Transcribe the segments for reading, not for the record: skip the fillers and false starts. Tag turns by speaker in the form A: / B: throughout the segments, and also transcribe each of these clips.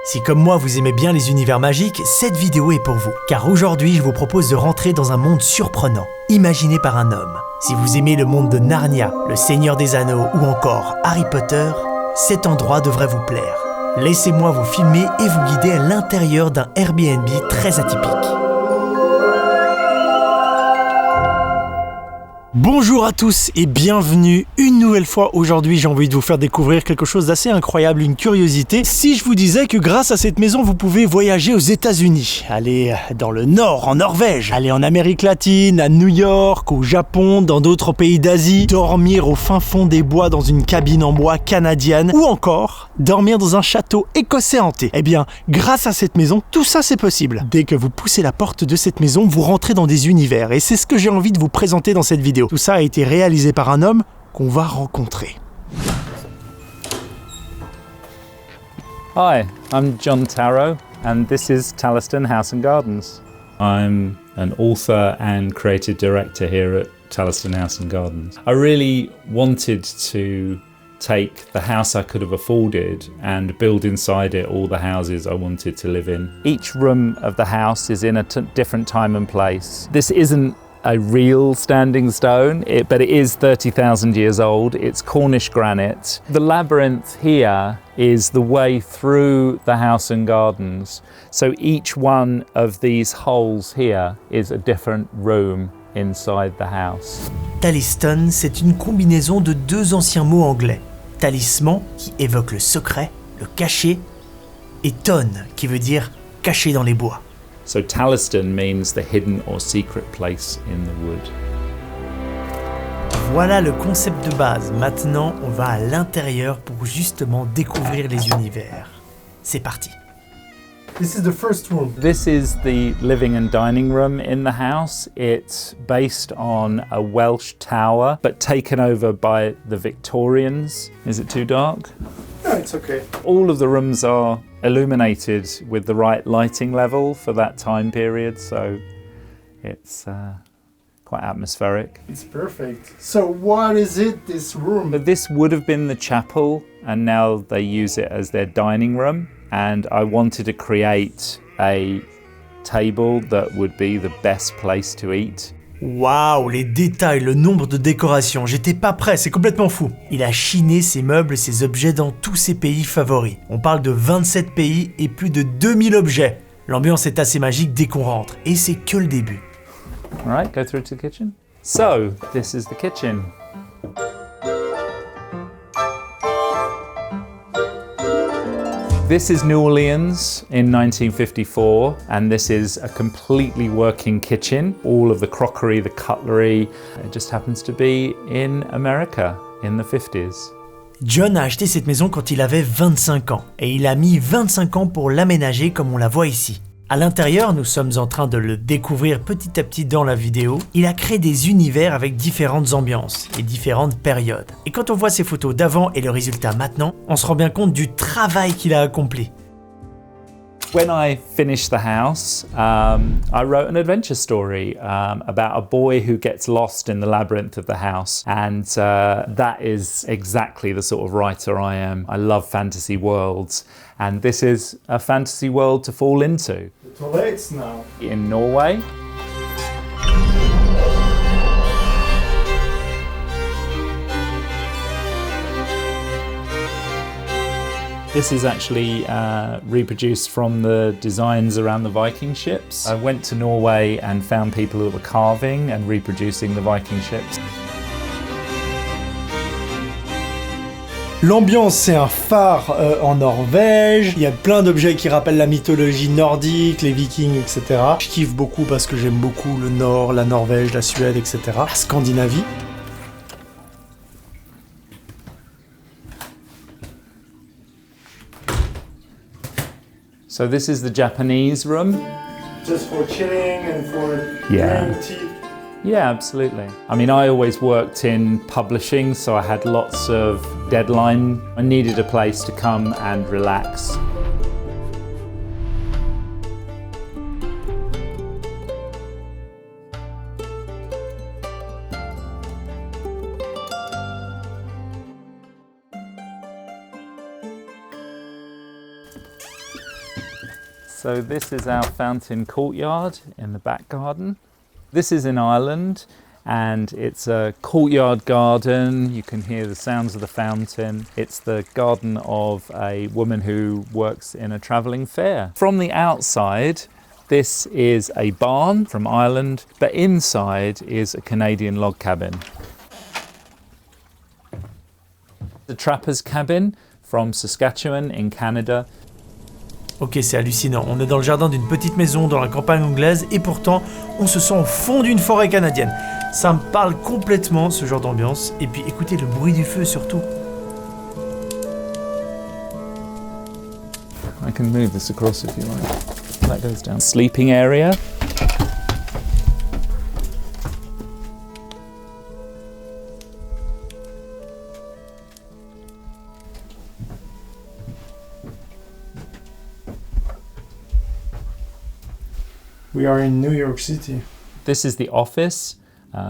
A: Si comme moi vous aimez bien les univers magiques, cette vidéo est pour vous. Car aujourd'hui je vous propose de rentrer dans un monde surprenant, imaginé par un homme. Si vous aimez le monde de Narnia, le Seigneur des Anneaux ou encore Harry Potter, cet endroit devrait vous plaire. Laissez-moi vous filmer et vous guider à l'intérieur d'un Airbnb très atypique. Bonjour à tous et bienvenue une nouvelle fois. Aujourd'hui, j'ai envie de vous faire découvrir quelque chose d'assez incroyable, une curiosité. Si je vous disais que grâce à cette maison, vous pouvez voyager aux États-Unis, aller dans le Nord, en Norvège, aller en Amérique latine, à New York, au Japon, dans d'autres pays d'Asie, dormir au fin fond des bois dans une cabine en bois canadienne, ou encore dormir dans un château écossais hanté. Eh bien, grâce à cette maison, tout ça c'est possible. Dès que vous poussez la porte de cette maison, vous rentrez dans des univers et c'est ce que j'ai envie de vous présenter dans cette vidéo. Tout ça a été réalisé par un homme qu'on va rencontrer.
B: Hi, I'm John Tarrow and this is Taliston House and Gardens. I'm an author and creative director here at Taliston House and Gardens. I really wanted to take the house I could have afforded and build inside it all the houses I wanted to live in. Each room of the house is in a different time and place. This isn't a real standing stone, but it is 30,000 years old. It's Cornish granite. The labyrinth here is the way through the house and gardens. So each one of these holes here is a different room inside the house.
A: Taliston, c'est une combinaison de deux anciens mots anglais. Talisman, qui évoque le secret, le caché, et ton, qui veut dire caché dans les bois.
B: So Taliston means the hidden or secret place in the wood.
A: Voilà le concept de base. Maintenant, on va à l'intérieur pour justement découvrir les univers. C'est parti. This is the first room.
B: This is the living and dining room in the house. It's based on a Welsh tower, but taken over by the Victorians. Is it too dark?
A: No, it's okay.
B: All of the rooms are illuminated with the right lighting level for that time period, so it's quite atmospheric.
C: It's perfect. So what is it, this room?
B: But this would have been the chapel, and now they use it as their dining room. And I wanted to create a table that would be the best place to eat.
A: Waouh, les détails, le nombre de décorations, j'étais pas prêt, c'est complètement fou. Il a chiné ses meubles et ses objets dans tous ses pays favoris. On parle de 27 pays et plus de 2000 objets. L'ambiance est assez magique dès qu'on rentre, et c'est que le début.
B: All right, go through to the kitchen. So, this is the kitchen. This is New Orleans in 1954, and this is a completely working kitchen. All of the crockery, the cutlery, it just happens to be in America in the 50s.
A: John a acheté cette maison quand il avait 25 ans, et il a mis 25 ans pour l'aménager comme on la voit ici. À l'intérieur, nous sommes en train de le découvrir petit à petit dans la vidéo. Il a créé des univers avec différentes ambiances et différentes périodes. Et quand on voit ces photos d'avant et le résultat maintenant, on se rend bien compte du travail qu'il a accompli.
B: When I finished the house, I wrote an adventure story about a boy who gets lost in the labyrinth of the house, and that is exactly the sort of writer I am. I love fantasy worlds, and this is a fantasy world to fall into.
C: The toilets now.
B: In Norway. This is actually reproduced from the designs around the Viking ships. I went to Norway and found people who were carving and reproducing the Viking ships.
A: L'ambiance, c'est un phare en Norvège. Il y a plein d'objets qui rappellent la mythologie nordique, les vikings, etc. Je kiffe beaucoup parce que j'aime beaucoup le Nord, la Norvège, la Suède, etc. La Scandinavie.
B: So this is the Japanese room.
C: Just for chilling and for
B: Yeah.
C: tea.
B: Yeah, absolutely. I mean, I always worked in publishing, so I had lots of deadline. I needed a place to come and relax. So this is our fountain courtyard in the back garden. This is in Ireland, and it's a courtyard garden. You can hear the sounds of the fountain. It's the garden of a woman who works in a travelling fair. From the outside, this is a barn from Ireland, but inside is a Canadian log cabin. The trapper's cabin from Saskatchewan in Canada.
A: Ok, c'est hallucinant. On est dans le jardin d'une petite maison dans la campagne anglaise et pourtant, on se sent au fond d'une forêt canadienne. Ça me parle complètement, ce genre d'ambiance. Et puis, écoutez le bruit du feu surtout.
B: I can move this across if you like. That goes down. Sleeping area.
C: We are in New York City.
B: This is the office.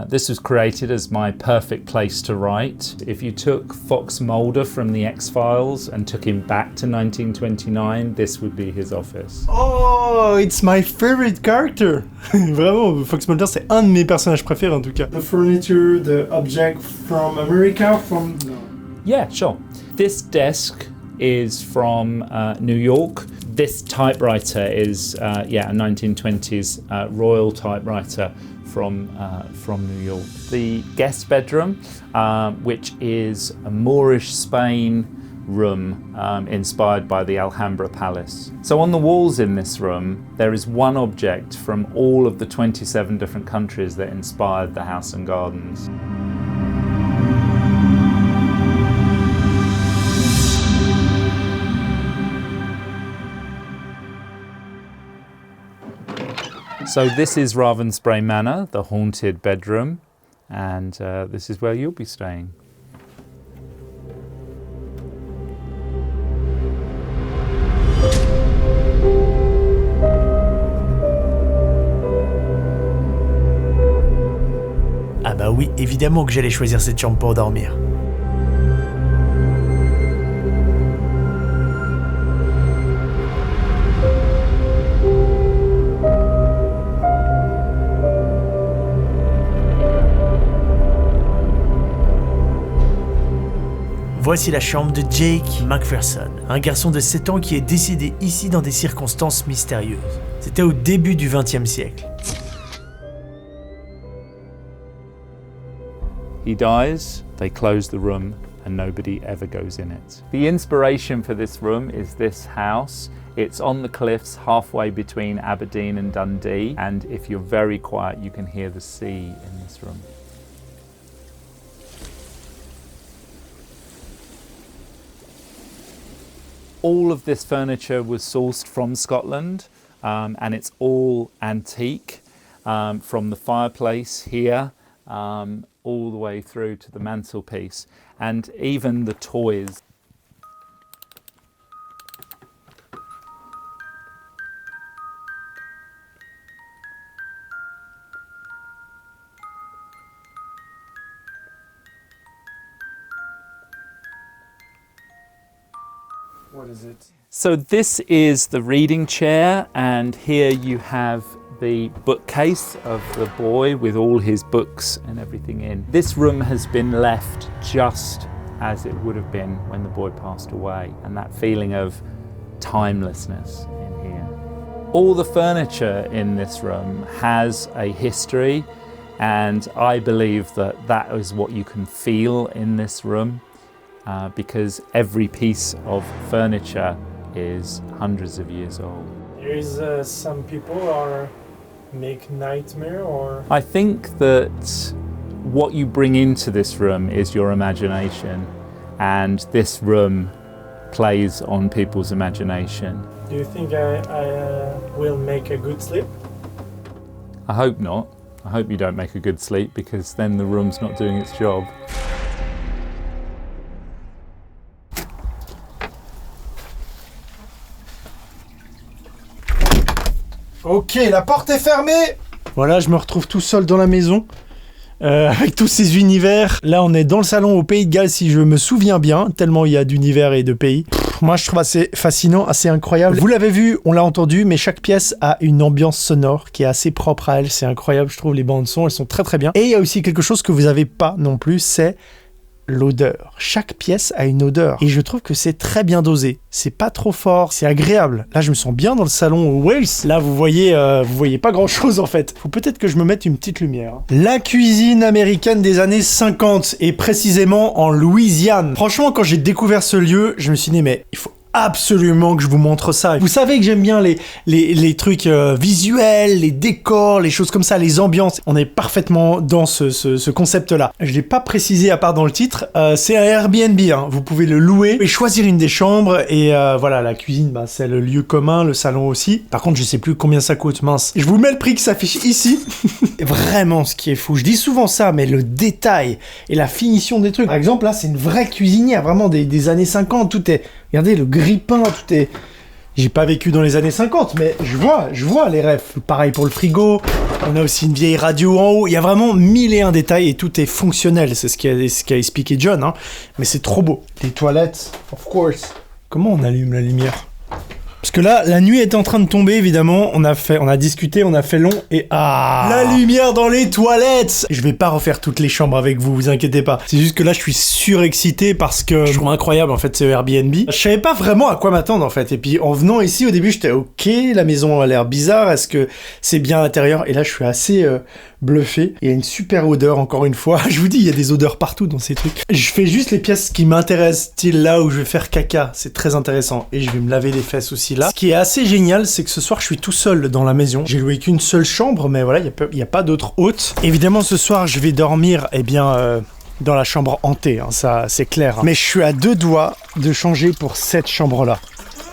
B: This was created as my perfect place to write. If you took Fox Mulder from the X-Files and took him back to 1929, this would be his office.
A: Oh, it's my favorite character. Vraiment, Fox Mulder, c'est un de mes personnages préférés en tout cas.
C: The furniture, the object from America, from... No.
B: Yeah, sure. This desk is from New York. This typewriter is, a 1920s Royal typewriter from New York. The guest bedroom, which is a Moorish Spain room inspired by the Alhambra Palace. So on the walls in this room, there is one object from all of the 27 different countries that inspired the house and gardens. So this is Ravensbrae Manor, the haunted bedroom, and this is where you'll be staying.
A: Ah bah oui, évidemment que j'allais choisir cette chambre pour dormir. Voici la chambre de Jake McPherson, un garçon de 7 ans qui est décédé ici dans des circonstances mystérieuses. C'était au début du XXe siècle.
B: He dies, they close the room, and nobody ever goes in it. The inspiration for this room is this house. It's on the cliffs halfway between Aberdeen and Dundee, and if you're very quiet, you can hear the sea in this room. All of this furniture was sourced from Scotland, and it's all antique, from the fireplace here all the way through to the mantelpiece, and even the toys.
C: What is it?
B: So this is the reading chair, and here you have the bookcase of the boy with all his books and everything in. This room has been left just as it would have been when the boy passed away, and that feeling of timelessness in here. All the furniture in this room has a history, and I believe that that is what you can feel in this room. Because every piece of furniture is hundreds of years old.
C: There is some people are make nightmare or...
B: I think that what you bring into this room is your imagination, and this room plays on people's imagination.
C: Do you think I will make a good sleep?
B: I hope not. I hope you don't make a good sleep, because then the room's not doing its job.
C: Ok, la porte est fermée.
A: Voilà, je me retrouve tout seul dans la maison, avec tous ces univers. Là, on est dans le salon au Pays de Galles, si je me souviens bien, tellement il y a d'univers et de pays. Moi, je trouve assez fascinant, assez incroyable. Vous l'avez vu, on l'a entendu, mais chaque pièce a une ambiance sonore qui est assez propre à elle. C'est incroyable, je trouve, les bandes son, elles sont très très bien. Et il y a aussi quelque chose que vous n'avez pas non plus, c'est l'odeur. Chaque pièce a une odeur. Et je trouve que c'est très bien dosé. C'est pas trop fort, c'est agréable. Là, je me sens bien dans le salon Wales. Là, vous voyez pas grand chose en fait. Faut peut-être que je me mette une petite lumière. La cuisine américaine des années 50 et précisément en Louisiane. Franchement, quand j'ai découvert ce lieu, je me suis dit, mais il faut absolument que je vous montre ça. Vous savez que j'aime bien les trucs visuels, les décors, les choses comme ça, les ambiances. On est parfaitement dans ce concept-là. Je l'ai pas précisé à part dans le titre. C'est un Airbnb. Hein. Vous pouvez le louer et choisir une des chambres. Et voilà, la cuisine, bah, c'est le lieu commun, le salon aussi. Par contre, je sais plus combien ça coûte, mince. Je vous mets le prix qui s'affiche ici. Vraiment, ce qui est fou. Je dis souvent ça, mais le détail et la finition des trucs. Par exemple, là, c'est une vraie cuisinière, vraiment des années 50. Tout est... Regardez, le grille-pain, tout est... J'ai pas vécu dans les années 50, mais je vois les refs. Pareil pour le frigo, on a aussi une vieille radio en haut. Il y a vraiment 1001 détails et tout est fonctionnel. C'est ce qu'a expliqué John, hein. Mais c'est trop beau. Les toilettes, of course. Comment on allume la lumière ? Parce que là, la nuit est en train de tomber, évidemment. On a discuté, on a fait long et la lumière dans les toilettes. Je vais pas refaire toutes les chambres avec vous, vous inquiétez pas. C'est juste que là, je suis surexcité parce que je trouve incroyable en fait ce Airbnb. Je savais pas vraiment à quoi m'attendre en fait. Et puis en venant ici au début, j'étais ok, la maison a l'air bizarre. Est-ce que c'est bien à l'intérieur ? Et là, je suis assez bluffé. Il y a une super odeur encore une fois. Je vous dis, il y a des odeurs partout dans ces trucs. Je fais juste les pièces qui m'intéressent, style là où je vais faire caca. C'est très intéressant. Et je vais me laver les fesses aussi là. Ce qui est assez génial, c'est que ce soir, je suis tout seul dans la maison. J'ai loué qu'une seule chambre, mais voilà, il y a pas d'autres hôtes. Évidemment, ce soir, je vais dormir, dans la chambre hantée, hein, ça, c'est clair. Hein. Mais je suis à 2 doigts de changer pour cette chambre-là.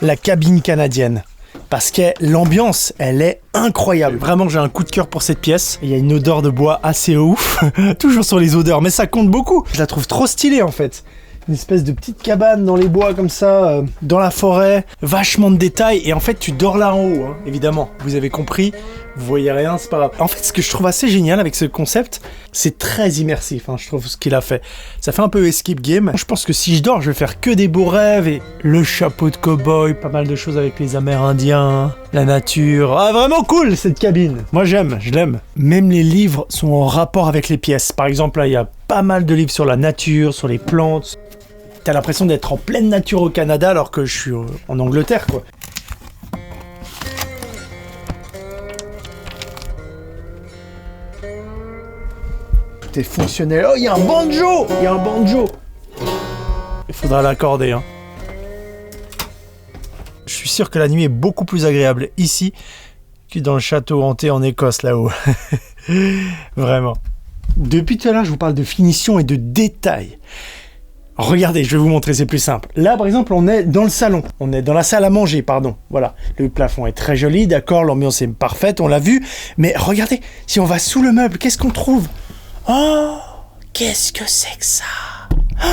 A: La cabine canadienne. Parce que l'ambiance, elle est incroyable. Vraiment, j'ai un coup de cœur pour cette pièce. Il y a une odeur de bois assez ouf. Toujours sur les odeurs, mais ça compte beaucoup. Je la trouve trop stylée, en fait. Une espèce de petite cabane dans les bois comme ça, dans la forêt, vachement de détails, et en fait tu dors là en haut, hein, évidemment, vous avez compris, vous voyez rien, c'est pas grave. En fait, ce que je trouve assez génial avec ce concept, c'est très immersif, hein, je trouve ce qu'il a fait. Ça fait un peu escape game. Je pense que si je dors, je vais faire que des beaux rêves, et le chapeau de cow-boy, pas mal de choses avec les Amérindiens, la nature. Ah, vraiment cool cette cabine. Moi j'aime, je l'aime. Même les livres sont en rapport avec les pièces. Par exemple, là, il y a pas mal de livres sur la nature, sur les plantes. T'as l'impression d'être en pleine nature au Canada alors que je suis en Angleterre, quoi. Tout est fonctionnel. Oh, il y a un banjo! Il y a un banjo! Il faudra l'accorder, hein. Je suis sûr que la nuit est beaucoup plus agréable ici que dans le château hanté en Écosse, là-haut. Vraiment. Depuis tout à l'heure, je vous parle de finition et de détails. Regardez, je vais vous montrer, c'est plus simple. Là, par exemple, on est dans le salon. On est dans la salle à manger, pardon. Voilà. Le plafond est très joli, d'accord, l'ambiance est parfaite, on l'a vu. Mais regardez, si on va sous le meuble, qu'est-ce qu'on trouve ? Oh, qu'est-ce que c'est que ça ? Oh,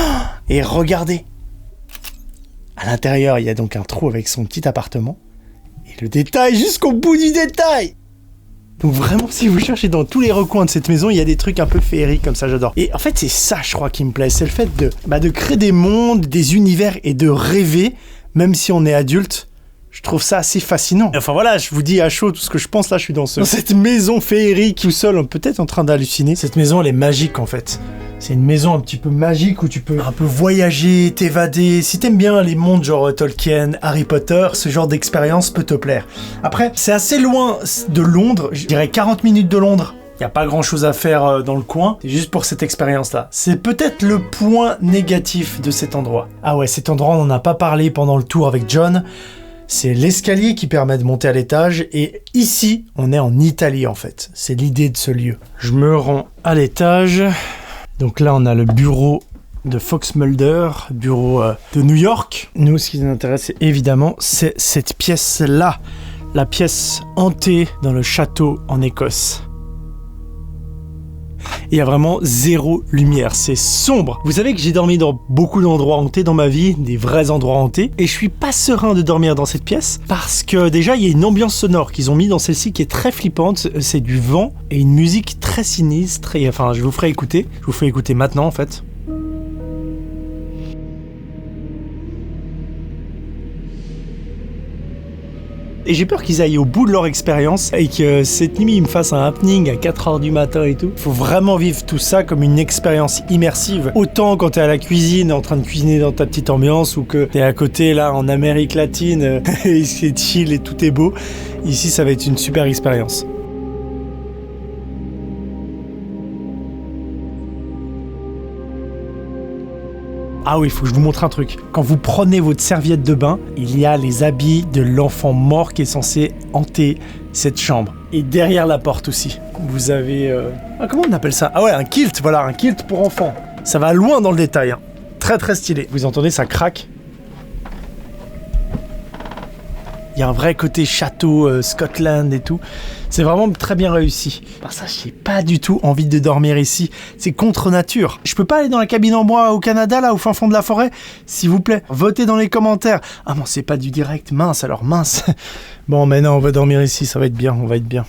A: et regardez. À l'intérieur, il y a donc un trou avec son petit appartement. Et le détail jusqu'au bout du détail. Donc vraiment, si vous cherchez dans tous les recoins de cette maison, il y a des trucs un peu féeriques comme ça, j'adore. Et en fait, c'est ça, je crois, qui me plaît. C'est le fait de créer des mondes, des univers et de rêver, même si on est adulte. Je trouve ça assez fascinant. Enfin voilà, je vous dis à chaud tout ce que je pense là, je suis dans cette maison féerique, tout seul, peut-être en train d'halluciner. Cette maison, elle est magique en fait. C'est une maison un petit peu magique où tu peux un peu voyager, t'évader. Si t'aimes bien les mondes genre Tolkien, Harry Potter, ce genre d'expérience peut te plaire. Après, c'est assez loin de Londres, je dirais 40 minutes de Londres. Il n'y a pas grand chose à faire dans le coin, c'est juste pour cette expérience-là. C'est peut-être le point négatif de cet endroit. Ah ouais, cet endroit, on n'en a pas parlé pendant le tour avec John. C'est l'escalier qui permet de monter à l'étage, et ici, on est en Italie en fait. C'est l'idée de ce lieu. Je me rends à l'étage. Donc là, on a le bureau de Fox Mulder, bureau de New York. Nous, ce qui nous intéresse, évidemment, c'est cette pièce-là. La pièce hantée dans le château en Écosse. Il y a vraiment zéro lumière, c'est sombre. Vous savez que j'ai dormi dans beaucoup d'endroits hantés dans ma vie, des vrais endroits hantés, et je suis pas serein de dormir dans cette pièce, parce que déjà il y a une ambiance sonore qu'ils ont mis dans celle-ci qui est très flippante, c'est du vent et une musique très sinistre, et enfin je vous fais écouter maintenant en fait. Et j'ai peur qu'ils aillent au bout de leur expérience et que cette nuit ils me fassent un happening à 4h du matin et tout. Faut vraiment vivre tout ça comme une expérience immersive. Autant quand t'es à la cuisine en train de cuisiner dans ta petite ambiance ou que t'es à côté là en Amérique latine et c'est chill et tout est beau. Ici ça va être une super expérience. Ah oui, il faut que je vous montre un truc. Quand vous prenez votre serviette de bain, il y a les habits de l'enfant mort qui est censé hanter cette chambre. Et derrière la porte aussi, vous avez... comment on appelle ça? Ah ouais, un kilt, voilà, un kilt pour enfants. Ça va loin dans le détail, hein. Très très stylé. Vous entendez, ça craque. Il y a un vrai côté château, Scotland et tout. C'est vraiment très bien réussi. Par ça, j'ai pas du tout envie de dormir ici. C'est contre nature. Je peux pas aller dans la cabine en bois au Canada, là, au fin fond de la forêt? S'il vous plaît, votez dans les commentaires. Ah non, c'est pas du direct. Mince, alors mince. Bon, mais non, on va dormir ici. Ça va être bien, on va être bien.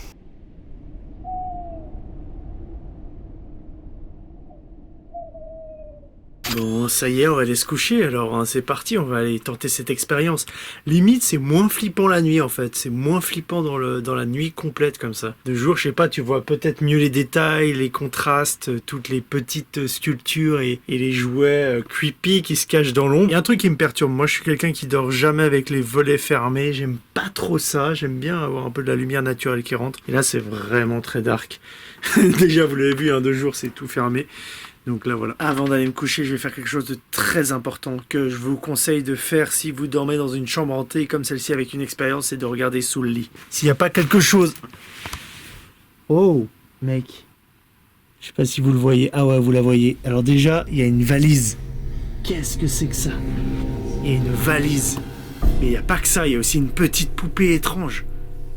A: Bon, ça y est, on va aller se coucher, alors hein, c'est parti, on va aller tenter cette expérience. Limite, c'est moins flippant la nuit en fait, c'est moins flippant dans la nuit complète comme ça. De jour, je sais pas, tu vois peut-être mieux les détails, les contrastes, toutes les petites sculptures et les jouets creepy qui se cachent dans l'ombre. Il y a un truc qui me perturbe, moi je suis quelqu'un qui dort jamais avec les volets fermés, j'aime pas trop ça, j'aime bien avoir un peu de la lumière naturelle qui rentre. Et là, c'est vraiment très dark. Déjà, vous l'avez vu, hein, de jour, c'est tout fermé. Donc là voilà, avant d'aller me coucher, je vais faire quelque chose de très important que je vous conseille de faire si vous dormez dans une chambre hantée comme celle-ci avec une expérience, c'est de regarder sous le lit. S'il n'y a pas quelque chose... Oh, mec. Je sais pas si vous le voyez. Ah ouais, vous la voyez. Alors déjà, il y a une valise. Qu'est-ce que c'est que ça? Il y a une valise. Mais il n'y a pas que ça, il y a aussi une petite poupée étrange.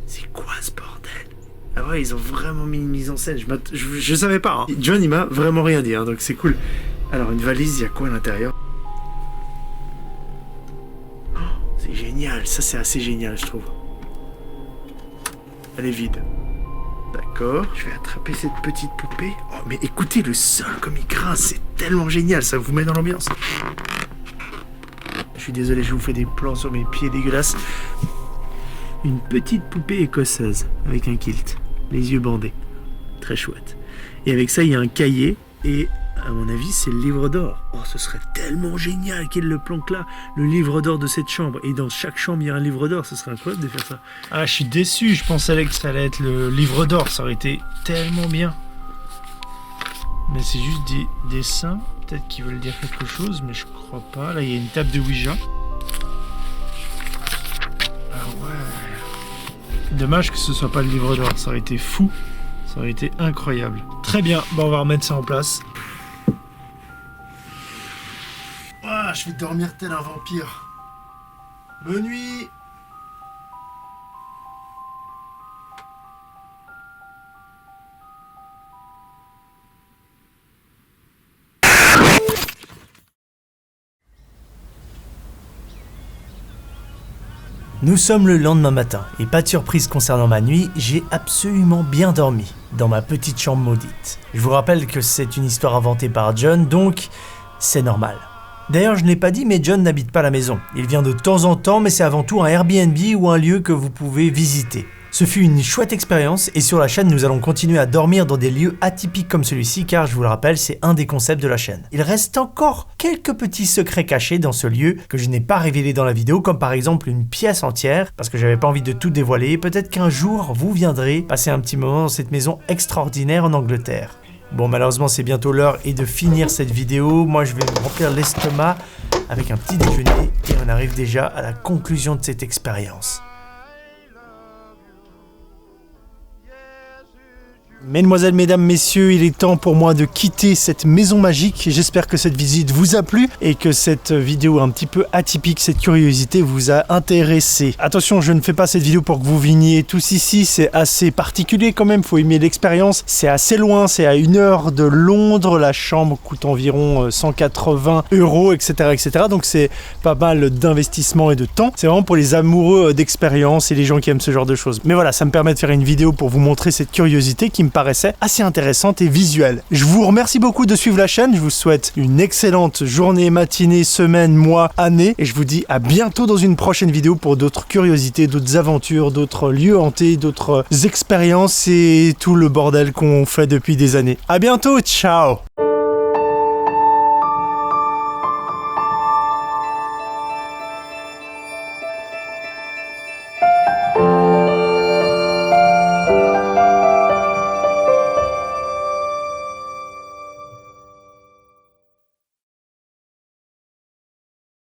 A: C'est quoi ce bordel? Ah ouais, ils ont vraiment mis une mise en scène. Je savais pas. Hein. John, il m'a vraiment rien dit, hein, donc c'est cool. Alors, une valise, il y a quoi à l'intérieur? Oh, c'est génial. Ça, c'est assez génial, je trouve. Elle est vide. D'accord. Je vais attraper cette petite poupée. Oh, mais écoutez le sol comme il grince. C'est tellement génial. Ça vous met dans l'ambiance. Je suis désolé, je vous fais des plans sur mes pieds dégueulasses. Une petite poupée écossaise avec un kilt, les yeux bandés, très chouette. Et avec ça, il y a un cahier et à mon avis, c'est le livre d'or. Oh, ce serait tellement génial qu'il le planque là, le livre d'or de cette chambre. Et dans chaque chambre, il y a un livre d'or. Ce serait incroyable de faire ça. Ah, je suis déçu. Je pensais que ça allait être le livre d'or. Ça aurait été tellement bien. Mais c'est juste des dessins. Peut-être qu'ils veulent dire quelque chose, mais je crois pas. Là, il y a une table de Ouija. Ah ouais. Dommage que ce soit pas le livre d'or, ça aurait été fou, ça aurait été incroyable. Très bien, bon, on va remettre ça en place. Ah, je vais dormir tel un vampire. Bonne nuit. Nous sommes le lendemain matin, et pas de surprise concernant ma nuit, j'ai absolument bien dormi, dans ma petite chambre maudite. Je vous rappelle que c'est une histoire inventée par John, donc c'est normal. D'ailleurs, je ne l'ai pas dit, mais John n'habite pas à la maison. Il vient de temps en temps, mais c'est avant tout un Airbnb ou un lieu que vous pouvez visiter. Ce fut une chouette expérience et sur la chaîne, nous allons continuer à dormir dans des lieux atypiques comme celui-ci car, je vous le rappelle, c'est un des concepts de la chaîne. Il reste encore quelques petits secrets cachés dans ce lieu que je n'ai pas révélé dans la vidéo, comme par exemple une pièce entière parce que j'avais pas envie de tout dévoiler. Peut-être qu'un jour, vous viendrez passer un petit moment dans cette maison extraordinaire en Angleterre. Bon, malheureusement, c'est bientôt l'heure et de finir cette vidéo. Moi, je vais me remplir l'estomac avec un petit déjeuner et on arrive déjà à la conclusion de cette expérience. Mesdemoiselles, mesdames, messieurs, il est temps pour moi de quitter cette maison magique. J'espère que cette visite vous a plu et que cette vidéo un petit peu atypique, cette curiosité vous a intéressé. Attention, je ne fais pas cette vidéo pour que vous veniez tous ici, c'est assez particulier quand même, faut aimer l'expérience. C'est assez loin, c'est à 1 heure de Londres, la chambre coûte environ 180 €, etc. Donc c'est pas mal d'investissement et de temps. C'est vraiment pour les amoureux d'expérience et les gens qui aiment ce genre de choses. Mais voilà, ça me permet de faire une vidéo pour vous montrer cette curiosité qui me paraissait assez intéressante et visuelle. Je vous remercie beaucoup de suivre la chaîne, je vous souhaite une excellente journée, matinée, semaine, mois, année, et je vous dis à bientôt dans une prochaine vidéo pour d'autres curiosités, d'autres aventures, d'autres lieux hantés, d'autres expériences et tout le bordel qu'on fait depuis des années. À bientôt, ciao!